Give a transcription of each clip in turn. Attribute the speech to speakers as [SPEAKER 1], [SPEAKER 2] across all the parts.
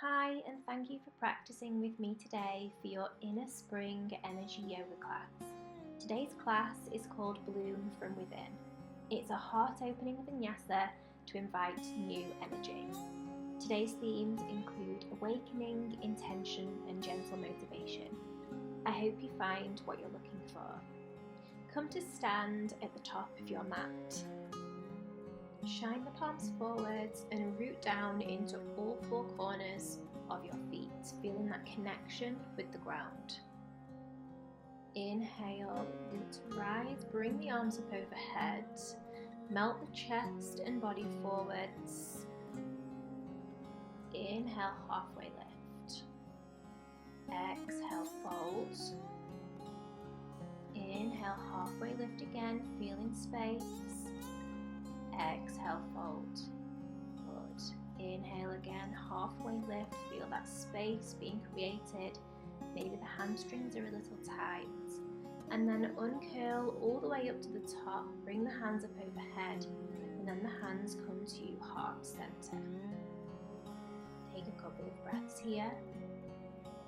[SPEAKER 1] Hi, and thank you for practicing with me today for your Inner Spring Energy Yoga class. Today's class is called Bloom from Within. It's a heart-opening Vinyasa to invite new energy. Today's themes include awakening, intention, and gentle motivation. I hope you find what you're looking for. Come to stand at the top of your mat. Shine the palms forwards and root down into all four corners of your feet, feeling that connection with the ground. Inhale, root to rise, bring the arms up overhead, melt the chest and body forwards. Inhale, halfway lift. Exhale, fold. Inhale, halfway lift again, feeling space. Exhale, fold. Good. Inhale again, halfway lift. Feel that space being created. Maybe the hamstrings are a little tight. And then uncurl all the way up to the top. Bring the hands up overhead. And then the hands come to heart center. Take a couple of breaths here.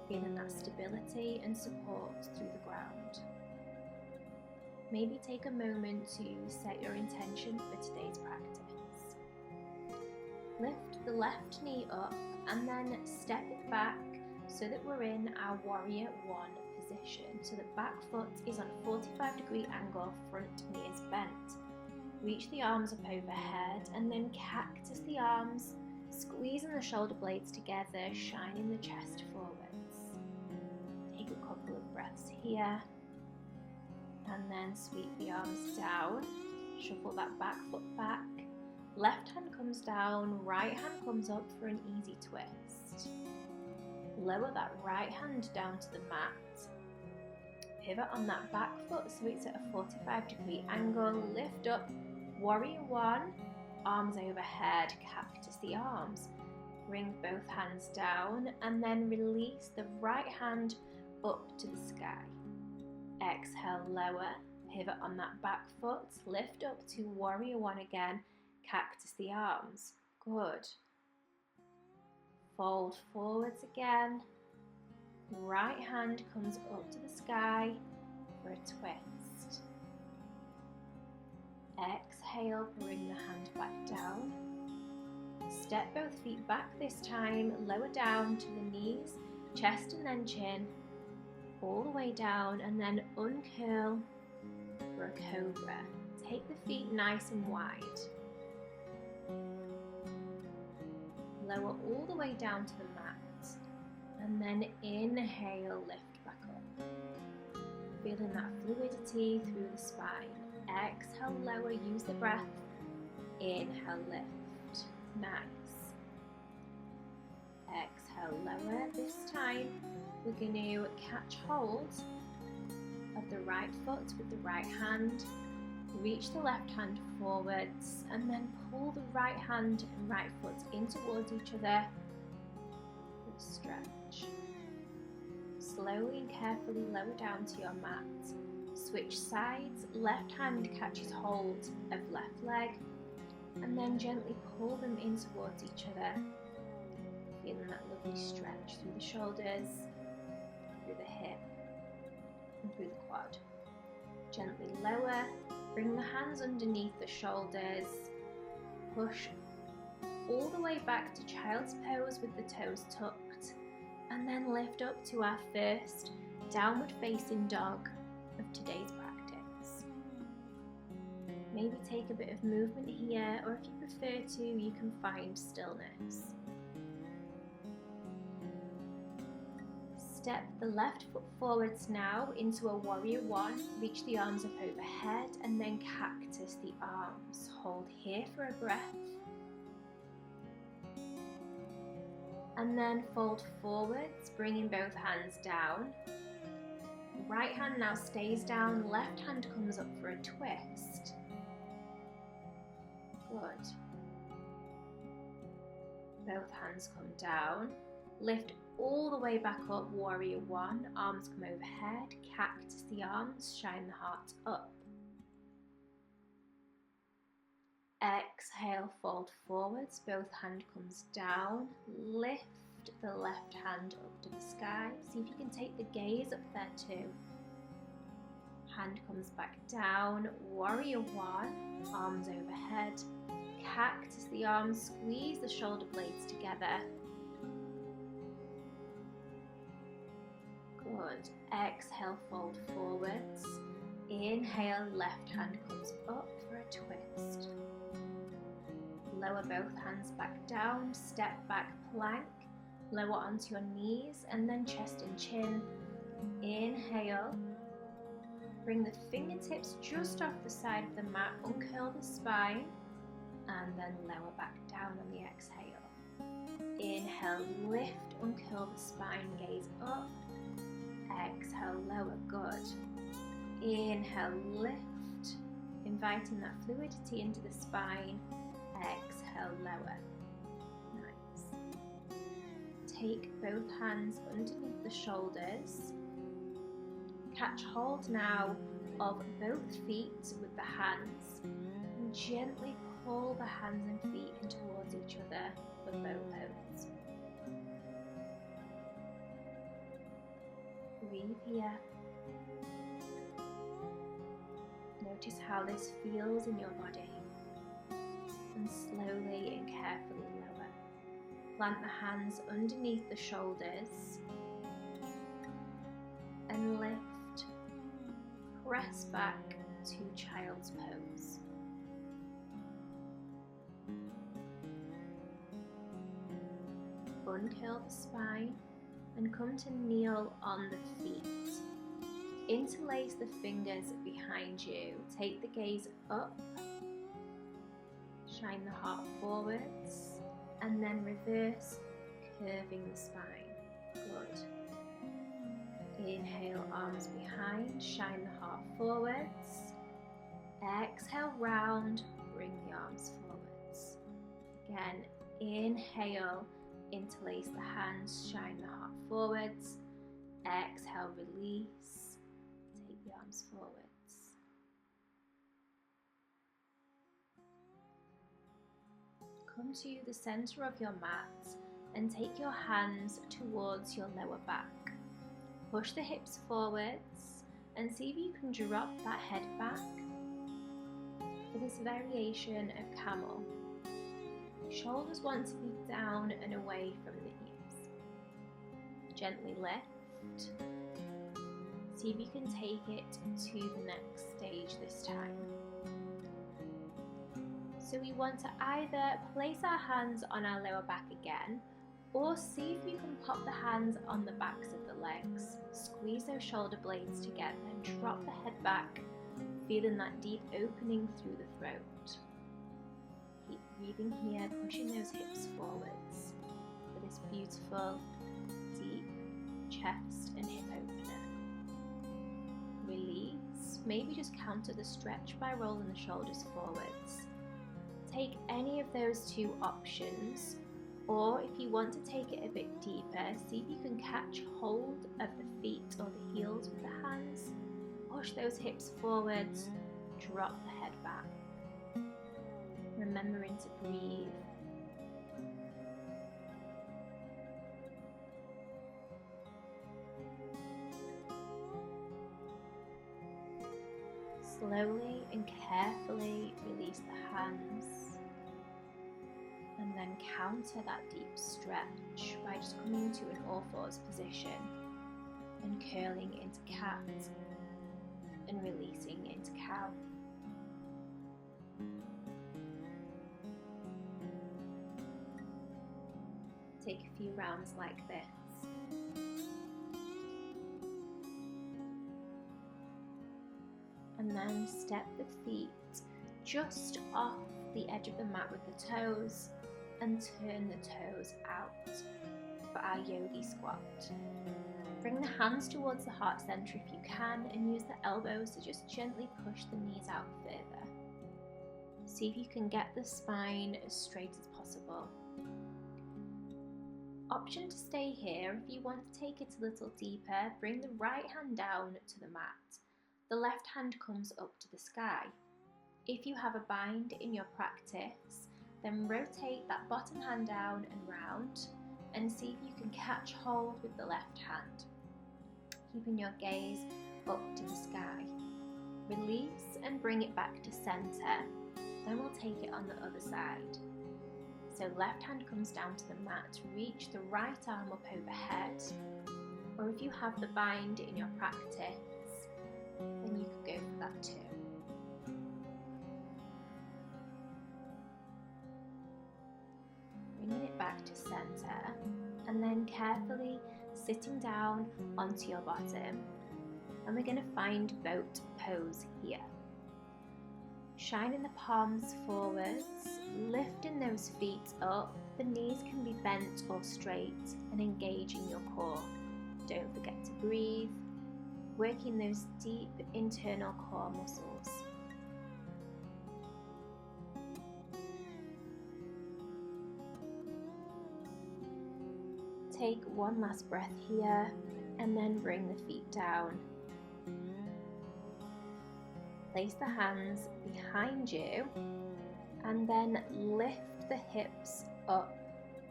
[SPEAKER 1] Feeling that stability and support through the ground. Maybe take a moment to set your intention for today's practice. Lift the left knee up and then step it back so that we're in our warrior one position. So the back foot is on a 45-degree angle, front knee is bent. Reach the arms up overhead and then cactus the arms, squeezing the shoulder blades together, shining the chest forwards. Take a couple of breaths here. And then sweep the arms down, shuffle that back foot back, left hand comes down, right hand comes up for an easy twist. Lower that right hand down to the mat, pivot on that back foot so it's at a 45-degree angle, lift up, warrior one, arms overhead, cactus the arms. Bring both hands down and then release the right hand up to the sky. Exhale, lower, pivot on that back foot, lift up to warrior one again, cactus the arms. Good. Fold forwards again. Right hand comes up to the sky for a twist. Exhale, bring the hand back down. Step both feet back this time, lower down to the knees, chest and then chin. All the way down and then uncurl for a cobra. Take the feet nice and wide. Lower all the way down to the mat and then inhale, lift back up. Feeling that fluidity through the spine. Exhale, lower, use the breath. Inhale, lift. Nice. Exhale, lower. This time we're going to catch hold of the right foot with the right hand, reach the left hand forwards and then pull the right hand and right foot in towards each other with a stretch. Slowly and carefully lower down to your mat. Switch sides, left hand catches hold of left leg and then gently pull them in towards each other. Feeling that lovely stretch through the shoulders, through the hip and through the quad. Gently lower, bring the hands underneath the shoulders, push all the way back to child's pose with the toes tucked, and then lift up to our first downward facing dog of today's practice. Maybe take a bit of movement here, or if you prefer to, you can find stillness. Step the left foot forwards now into a warrior one, reach the arms up overhead and then cactus the arms. Hold here for a breath. And then fold forwards, bringing both hands down. Right hand now stays down, left hand comes up for a twist. Good. Both hands come down. Lift all the way back up, warrior one, arms come overhead, cactus the arms, shine the heart up. Exhale, fold forwards, both hand comes down, lift lift the left hand up to the sky. See if you can take the gaze up there too. Hand comes back down, warrior one, arms overhead. Cactus the arms, squeeze the shoulder blades together. Good. Exhale, fold forwards. Inhale, left hand comes up for a twist. Lower both hands back down, step back plank. Lower onto your knees and then chest and chin. Inhale. Bring the fingertips just off the side of the mat, uncurl the spine, and then lower back down on the exhale. Inhale, lift, uncurl the spine, gaze up. Exhale, lower, good. Inhale, lift, inviting that fluidity into the spine. Exhale, lower. Nice. Take both hands underneath the shoulders. Catch hold now of both feet with the hands and gently pull the hands and feet in towards each other for bow pose. Breathe here. Notice how this feels in your body, and slowly and carefully lower. Plant the hands underneath the shoulders and lift. Press back to child's pose. Uncurl the spine and come to kneel on the feet. Interlace the fingers behind you. Take the gaze up. Shine the heart forwards and then reverse, curving the spine. Good. Inhale, arms behind, shine the heart forwards. Exhale, round, bring the arms forwards. Again, inhale, interlace the hands, shine the heart forwards. Exhale, release, take the arms forwards. Come to the center of your mat and take your hands towards your lower back. Push the hips forwards and see if you can drop that head back for this variation of camel. Shoulders want to be down and away from the ears. Gently lift. See if you can take it to the next stage this time. So we want to either place our hands on our lower back again, or see if you can pop the hands on the backs of the legs. Squeeze those shoulder blades together and drop the head back, feeling that deep opening through the throat. Keep breathing here, pushing those hips forwards for this beautiful, deep chest and hip opener. Release, maybe just counter the stretch by rolling the shoulders forwards. Take any of those two options, or if you want to take it a bit deeper, see if you can catch hold of the feet or the heels with the hands. Push those hips forwards, drop the head back. Remembering to breathe. Slowly and carefully release the hands. And then counter that deep stretch by just coming to an all-fours position and curling into cat and releasing into cow. Take a few rounds like this. And then step the feet just off the edge of the mat with the toes and turn the toes out for our yogi squat. Bring the hands towards the heart center if you can and use the elbows to just gently push the knees out further. See if you can get the spine as straight as possible. Option to stay here. If you want to take it a little deeper, bring the right hand down to the mat. The left hand comes up to the sky. If you have a bind in your practice, then rotate that bottom hand down and round and see if you can catch hold with the left hand, keeping your gaze up to the sky. Release and bring it back to center. Then we'll take it on the other side. So left hand comes down to the mat, reach the right arm up overhead, or if you have the bind in your practice, then you could go for that too. Bringing it back to center, and then carefully sitting down onto your bottom, and we're going to find boat pose here. Shining the palms forwards, lifting those feet up. The knees can be bent or straight, and engaging your core. Don't forget to breathe, working those deep internal core muscles. Take one last breath here, and then bring the feet down. Place the hands behind you, and then lift the hips up,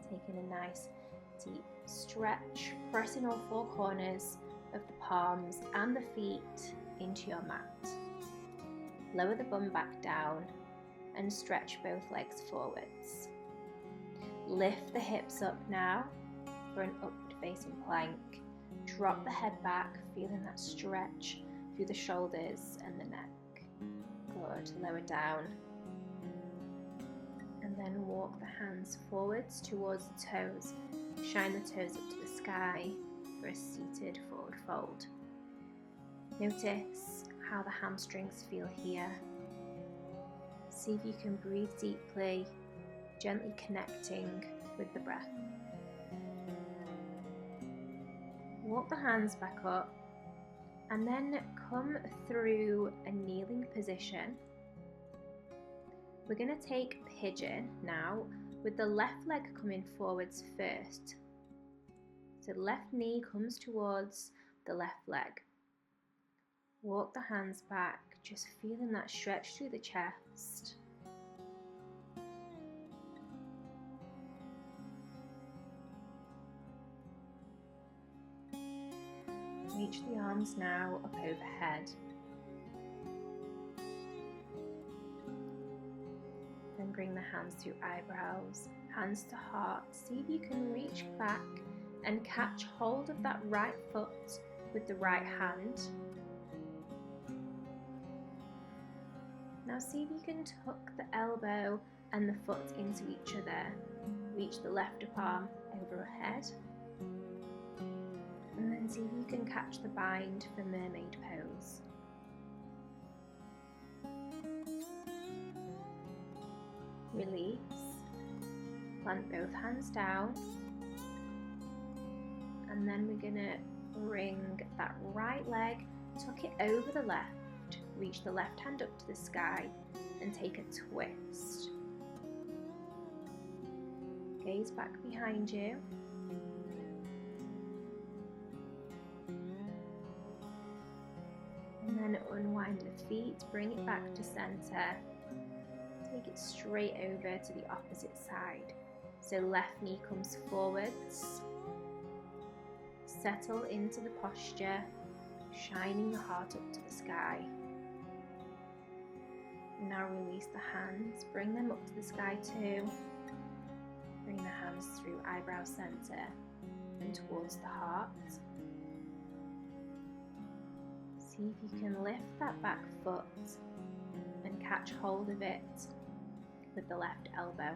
[SPEAKER 1] taking a nice deep stretch, pressing all four corners of the palms and the feet into your mat. Lower the bum back down and stretch both legs forwards. Lift the hips up now for an upward facing plank. Drop the head back, feeling that stretch through the shoulders and the neck. Good, lower down. And then walk the hands forwards towards the toes. Shine the toes up to the sky for a seated forward fold. Notice how the hamstrings feel here. See if you can breathe deeply, gently connecting with the breath. Walk the hands back up, and then come through a kneeling position. We're going to take pigeon now, with the left leg coming forwards first. So the left knee comes towards the left leg. Walk the hands back, just feeling that stretch through the chest. Reach the arms now up overhead. Then bring the hands through eyebrows, hands to heart. See if you can reach back and catch hold of that right foot with the right hand. Now see if you can tuck the elbow and the foot into each other. Reach the left palm overhead. And then see if you can catch the bind for mermaid pose. Release. Plant both hands down. And then we're going to bring that right leg, tuck it over the left, reach the left hand up to the sky and take a twist. Gaze back behind you. And then unwind the feet, bring it back to center. Take it straight over to the opposite side. So left knee comes forwards. Settle into the posture, shining the heart up to the sky. Now release the hands, bring them up to the sky too. Bring the hands through eyebrow center and towards the heart. See if you can lift that back foot and catch hold of it with the left elbow.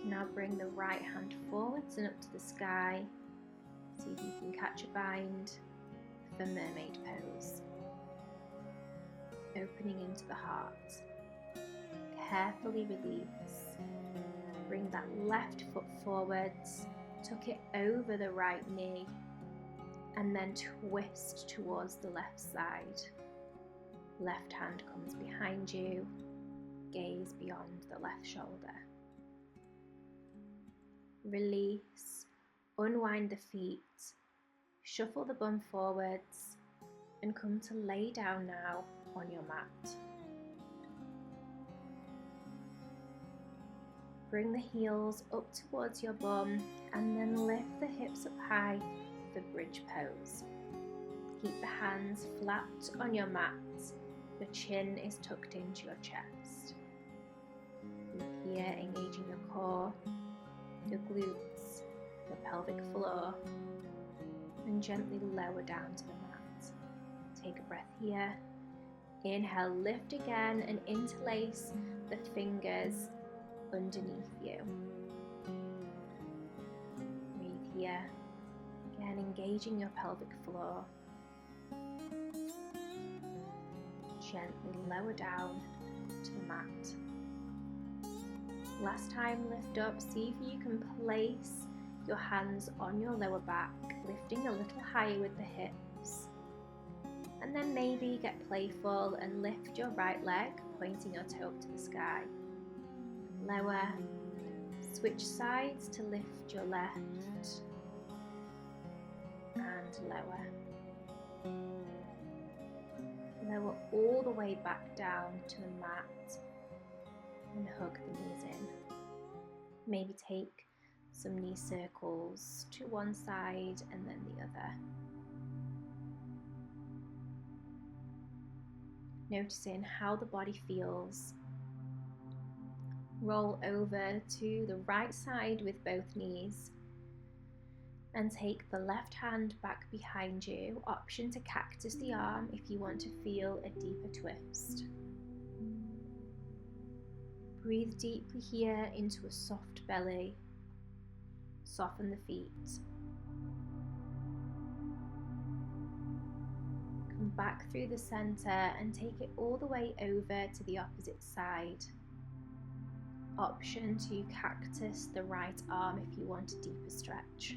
[SPEAKER 1] Now bring the right hand forwards and up to the sky. See if you can catch a bind for mermaid pose. Opening into the heart. Carefully release. Bring that left foot forwards, tuck it over the right knee, and then twist towards the left side. Left hand comes behind you, gaze beyond the left shoulder. Release, unwind the feet, shuffle the bum forwards, and come to lay down now on your mat. Bring the heels up towards your bum and then lift the hips up high for bridge pose. Keep the hands flat on your mat. Your chin is tucked into your chest. Breathe here, engaging your core, your glutes, your pelvic floor, and gently lower down to the mat. Take a breath here. Inhale, lift again and interlace the fingers underneath you. Breathe here, again engaging your pelvic floor. Gently lower down to the mat. Last time, lift up, see if you can place your hands on your lower back, lifting a little higher with the hips. And then maybe get playful and lift your right leg, pointing your toe up to the sky. Lower, switch sides to lift your left and lower. Lower all the way back down to the mat and hug the knees in. Maybe take some knee circles to one side and then the other. Noticing how the body feels. Roll over to the right side with both knees and take the left hand back behind you. Option to cactus the arm if you want to feel a deeper twist. Breathe deeply here into a soft belly. Soften the feet. Come back through the center and take it all the way over to the opposite side. Option to cactus the right arm if you want a deeper stretch.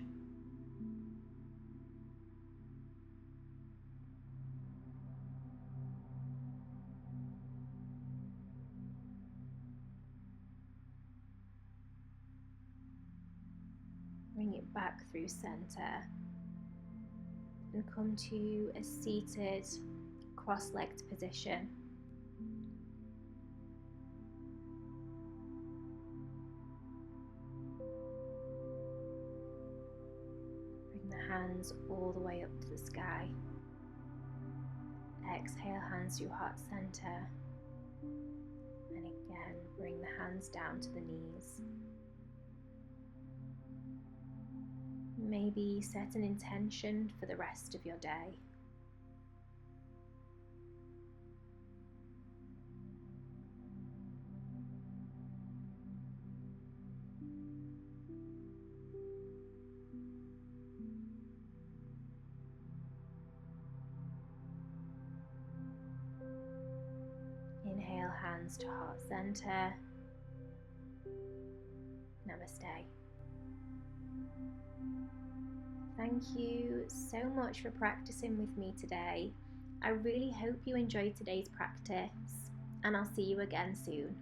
[SPEAKER 1] Bring it back through center and come to a seated, cross-legged position. Bring the hands all the way up to the sky. Exhale, hands to your heart center. And again, bring the hands down to the knees. Maybe set an intention for the rest of your day. Inhale, hands to heart center. Namaste. Thank you so much for practicing with me today. I really hope you enjoyed today's practice, and I'll see you again soon.